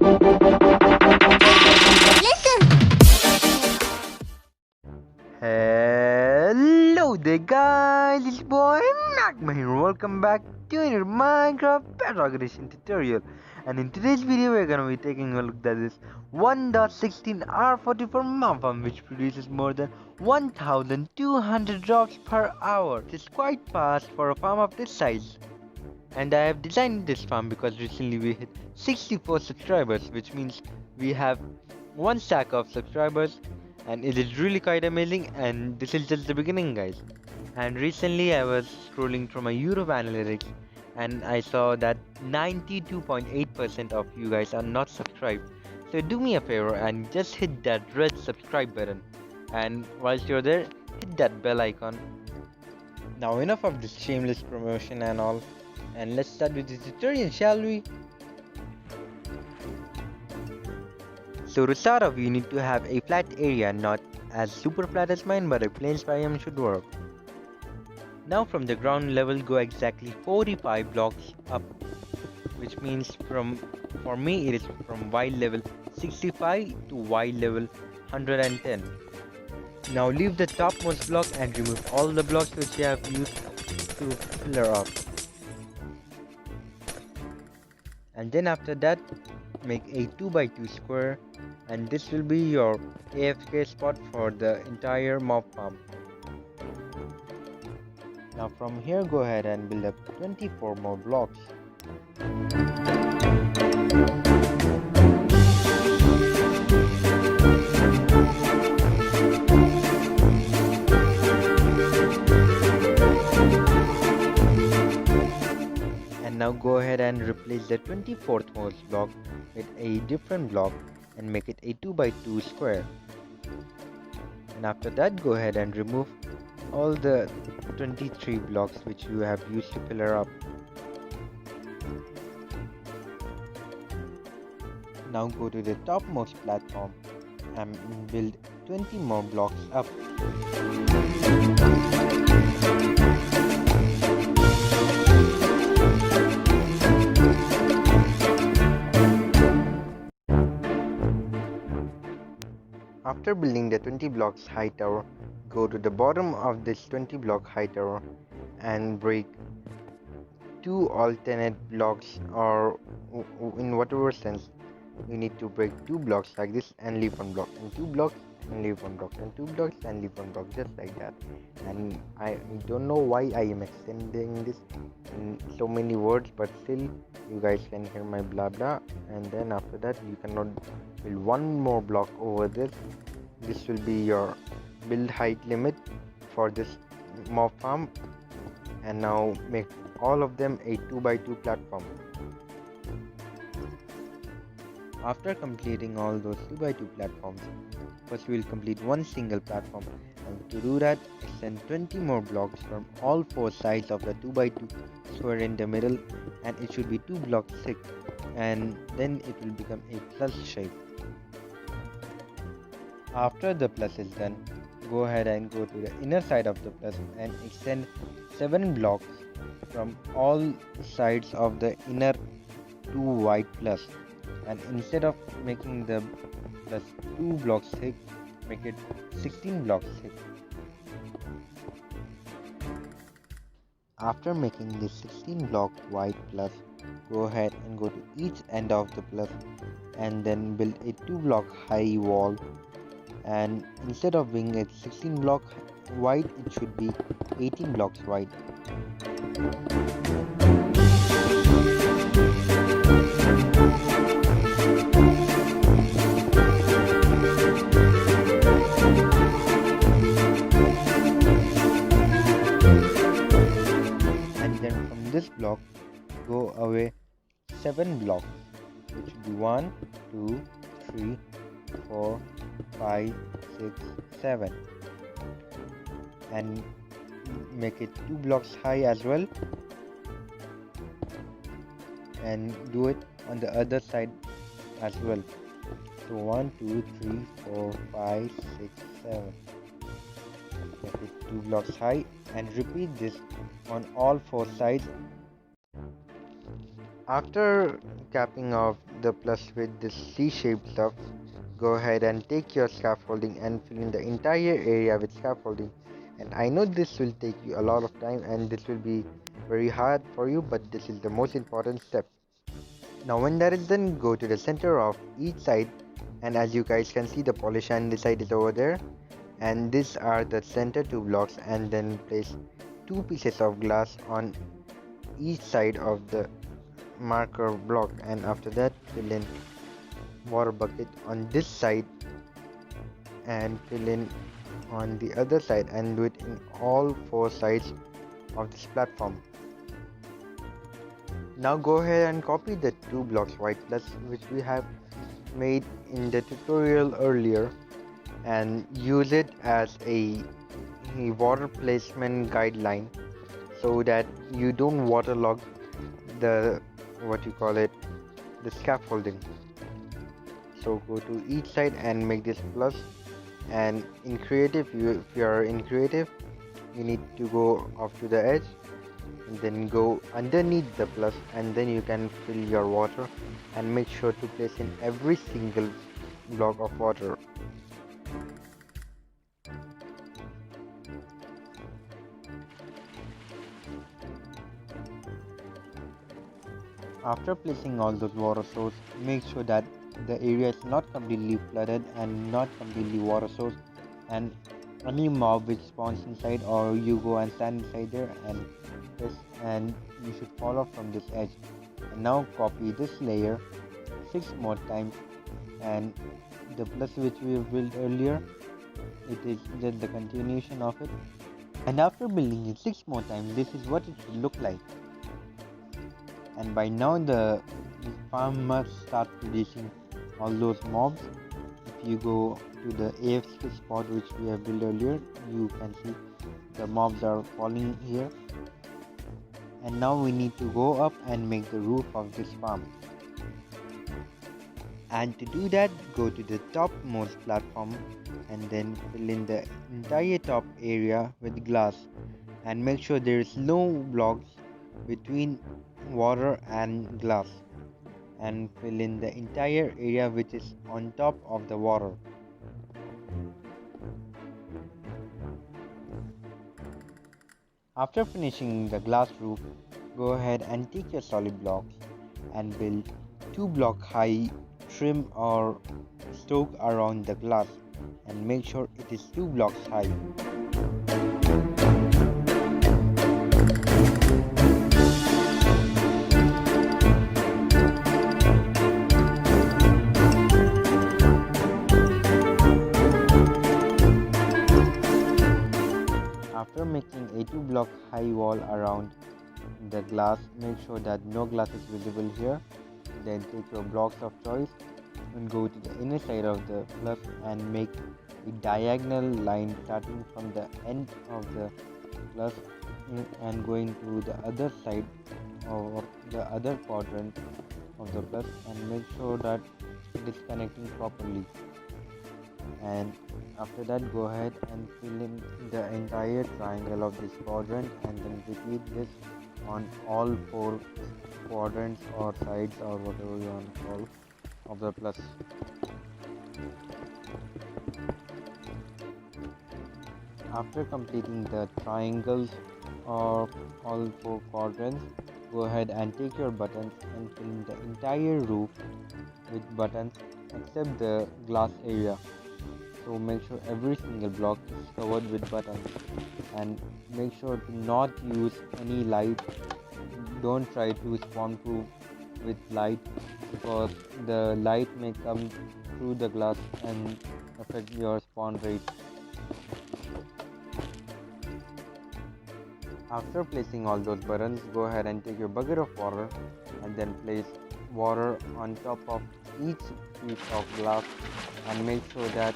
Hello there guys, it's boy Magma here. Welcome back to another Minecraft Bedrock Edition tutorial. And in today's video we're gonna be taking a look at this 1.16 R44 mob farm which produces more than 1200 drops per hour. It's quite fast for a farm of this size. And I have designed this farm because recently we hit 64 subscribers, which means we have one stack of subscribers, and it is really quite amazing. And this is just the beginning, guys. And recently I was scrolling through my YouTube analytics and I saw that 92.8% of you guys are not subscribed. So do me a favor and just hit that red subscribe button, and whilst you're there, hit that bell icon. Now enough of this shameless promotion and all, and let's start with the tutorial, shall we? So to start off, you need to have a flat area, not as super flat as mine, but a plains biome should work. Now from the ground level, go exactly 45 blocks up, which means for me it is from wide level 65 to wide level 110. Now leave the topmost block and remove all the blocks which you have used to pillar up. And then after that, make a 2x2 square, and this will be your AFK spot for the entire mob farm. Now from here, go ahead and build up 24 more blocks. And now go ahead and replace the 24th most block with a different block and make it a 2x2 square. And after that, go ahead and remove all the 23 blocks which you have used to pillar up. Now go to the topmost platform and build 20 more blocks up. After building the 20 blocks high tower, go to the bottom of this 20 block high tower and break 2 alternate blocks, or in whatever sense you need to break 2 blocks like this and leave 1 block, and 2 blocks and leave 1 block, and 2 blocks and leave 1 block, just like that. And I don't know why I am extending this in so many words, but still you guys can hear my blah blah. And then after that, you cannot build 1 more block over this. This will be your build height limit for this mob farm. And now make all of them a 2x2 platform. After completing all those 2x2 platforms, first we will complete one single platform, and to do that, extend 20 more blocks from all 4 sides of the 2x2 square in the middle, and it should be 2 blocks thick, and then it will become a plus shape. After the plus is done, go ahead and go to the inner side of the plus and extend 7 blocks from all sides of the inner 2 wide plus. And instead of making the plus 2 blocks thick, make it 16 blocks thick. After making this 16 block wide plus, go ahead and go to each end of the plus and then build a 2 block high wall. And instead of being a 16 block wide, it should be 18 blocks wide. This block, go away 7 blocks, which would be 1, 2, 3, 4, 5, 6, 7, and make it 2 blocks high as well, and do it on the other side as well. So 1, 2, 3, 4, 5, 6, 7. Make it 2 blocks high and repeat this on all 4 sides. After capping off the plus with this C-shaped stuff, go ahead and take your scaffolding and fill in the entire area with scaffolding. And I know this will take you a lot of time and this will be very hard for you, but this is the most important step. Now when that is done, go to the center of each side, and as you guys can see, the polish andesite is over there, and these are the center two blocks, and then place two pieces of glass on each side of the marker block, and after that fill in water bucket on this side and fill in on the other side, and do it in all four sides of this platform. Now go ahead and copy the two blocks white plus which we have made in the tutorial earlier, and use it as a water placement guideline so that you don't waterlog the the scaffolding. So go to each side and make this plus, and in creative, if you are in creative, you need to go off to the edge and then go underneath the plus, and then you can fill your water, and make sure to place in every single block of water. After placing all those water source, make sure that the area is not completely flooded and not completely water source, and any mob which spawns inside, or you go and stand inside there and press, and you should fall off from this edge. And now copy this layer 6 more times, and the plus which we have built earlier, it is just the continuation of it. And after building it 6 more times, this is what it should look like. And by now the farm must start producing all those mobs. If you go to the AFK spot which we have built earlier, you can see the mobs are falling here. And now we need to go up and make the roof of this farm. And to do that, go to the topmost platform and then fill in the entire top area with glass, and make sure there is no blocks between water and glass, and fill in the entire area which is on top of the water. After finishing the glass roof, go ahead and take your solid blocks and build 2 block high trim or stoke around the glass, and make sure it is 2 blocks high. After making a 2 block high wall around the glass, make sure that no glass is visible here. Then take your blocks of choice and go to the inner side of the plus and make a diagonal line starting from the end of the plus and going to the other side or the other quadrant of the plus, and make sure that it is connecting properly. And after that, go ahead and fill in the entire triangle of this quadrant, and then repeat this on all 4 quadrants or sides or whatever you want to call of the plus. After completing the triangles of all 4 quadrants, go ahead and take your buttons and fill in the entire roof with buttons except the glass area. So make sure every single block is covered with buttons, and make sure to not use any light. Don't try to spawn proof with light, because the light may come through the glass and affect your spawn rate. After placing all those buttons, go ahead and take your bucket of water and then place water on top of each piece of glass, and make sure that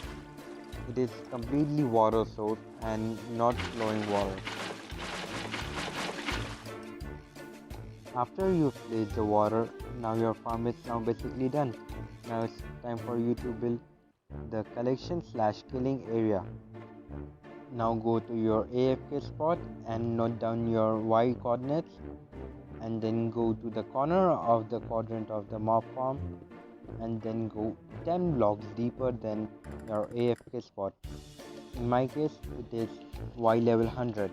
it is completely water source and not flowing water. After you place the water, now your farm is now basically done. Now it's time for you to build the collection/killing area. Now go to your AFK spot and note down your Y coordinates, and then go to the corner of the quadrant of the mob farm, and then go 10 blocks deeper than your AFK spot. In my case, it is Y level 100.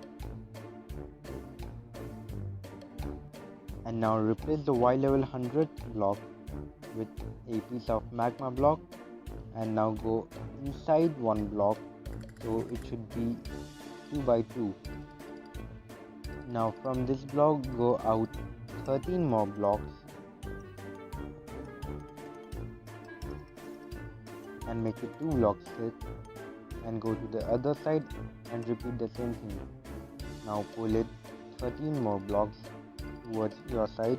And now replace the Y level 100 block with a piece of magma block, and now go inside one block, so it should be 2 by 2. Now from this block go out 13 more blocks and make it 2 blocks thick, and go to the other side and repeat the same thing. Now pull it 13 more blocks towards your side,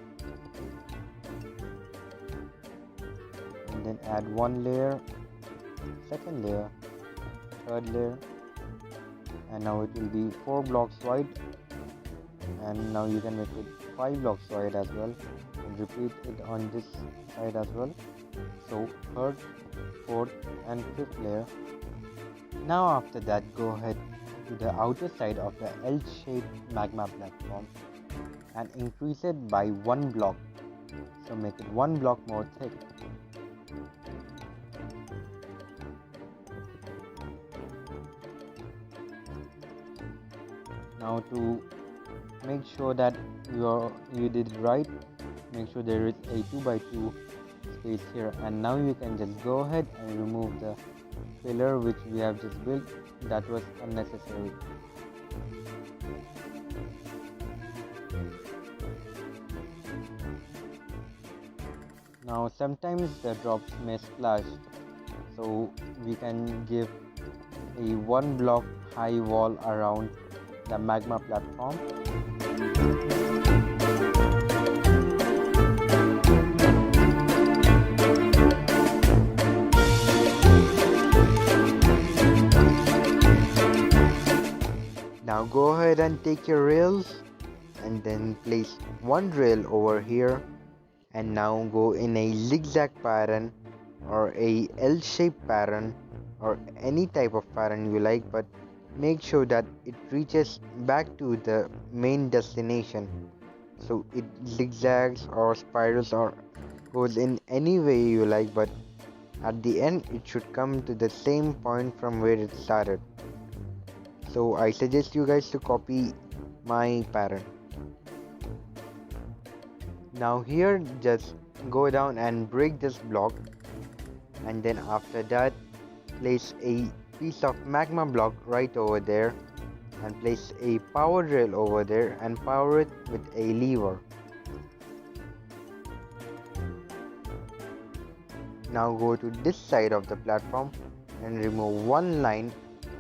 and then add one layer, second layer, third layer, and now it will be 4 blocks wide, and now you can make it 5 blocks wide as well, and repeat it on this side as well. So third, fourth and fifth layer. Now after that, go ahead to the outer side of the L-shaped magma platform and increase it by 1 block, so make it 1 block more thick. Now to make sure that you did it right, make sure there is a 2 by 2 space here, and now you can just go ahead and remove the pillar which we have just built that was unnecessary. Now sometimes the drops may splash, so we can give a 1 block high wall around the magma platform. Now go ahead and take your rails and then place one rail over here, and now go in a zigzag pattern or a L-shaped pattern or any type of pattern you like, but make sure that it reaches back to the main destination. So it zigzags or spirals or goes in any way you like, but at the end it should come to the same point from where it started. So I suggest you guys to copy my pattern. Now here just go down and break this block, and then after that place a piece of magma block right over there, and place a power rail over there and power it with a lever. Now go to this side of the platform and remove one line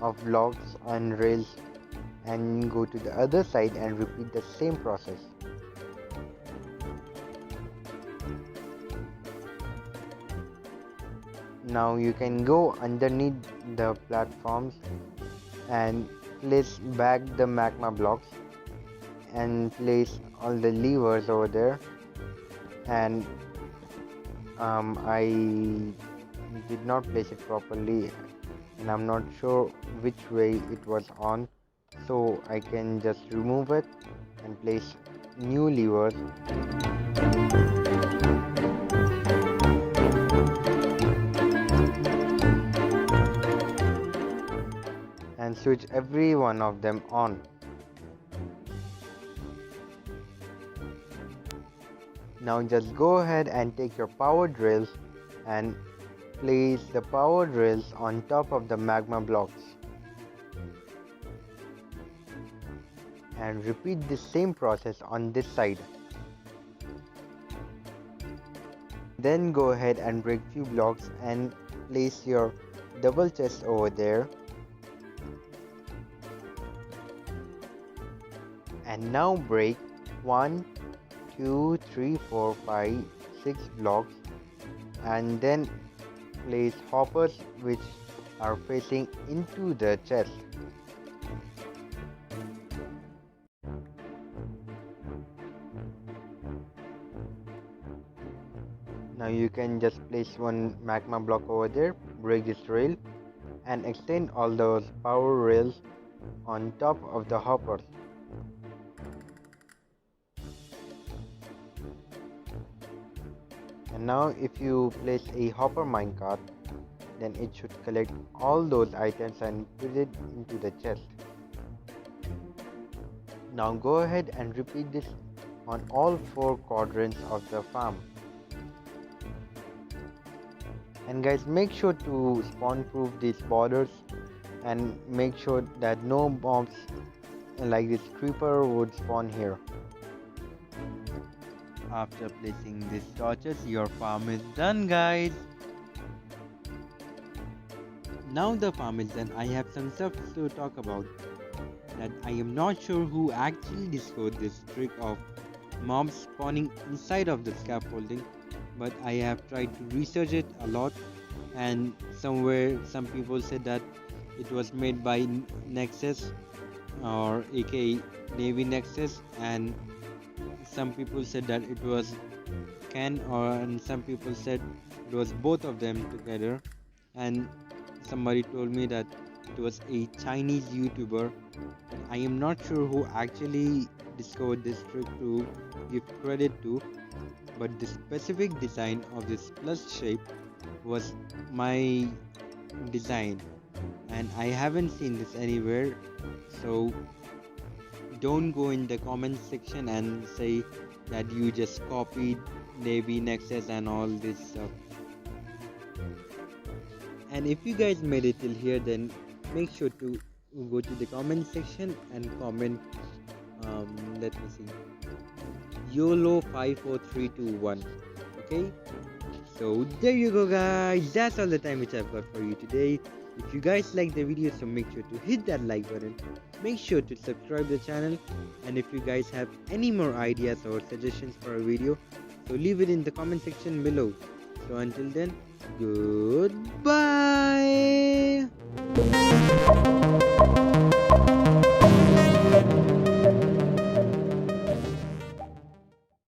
of blocks and rails, and go to the other side and repeat the same process. Now you can go underneath the platforms and place back the magma blocks and place all the levers over there, and I did not place it properly and I'm not sure which way it was on, so I can just remove it and place new levers. And switch every one of them on. Now just go ahead and take your powered rails and place the powered rails on top of the magma blocks. And repeat the same process on this side. Then go ahead and break few blocks and place your double chest over there. And now break 1, 2, 3, 4, 5, 6 blocks, and then place hoppers which are facing into the chest. Now you can just place one magma block over there, break this rail, and extend all those power rails on top of the hoppers. And now if you place a hopper minecart, then it should collect all those items and put it into the chest. Now go ahead and repeat this on all 4 quadrants of the farm. And guys, make sure to spawn proof these borders and make sure that no mobs like this creeper would spawn here. After placing these torches, your farm is done, guys. Now the farm is done, I have some stuff to talk about. That I am not sure who actually discovered this trick of mobs spawning inside of the scaffolding, but I have tried to research it a lot, and somewhere some people said that it was made by Nexus or aka Navy Nexus, and some people said that it was and some people said it was both of them together, and somebody told me that it was a Chinese YouTuber. I am not sure who actually discovered this trick to give credit to, but the specific design of this plus shape was my design, and I haven't seen this anywhere. So don't go in the comment section and say that you just copied Navy Nexus and all this stuff. And if you guys made it till here, then make sure to go to the comment section and comment let me see, YOLO 54321. Okay, so there you go, guys. That's all the time which I've got for you today. If you guys like the video, so make sure to hit that like button, make sure to subscribe the channel, and if you guys have any more ideas or suggestions for a video, so leave it in the comment section below. So until then, goodbye.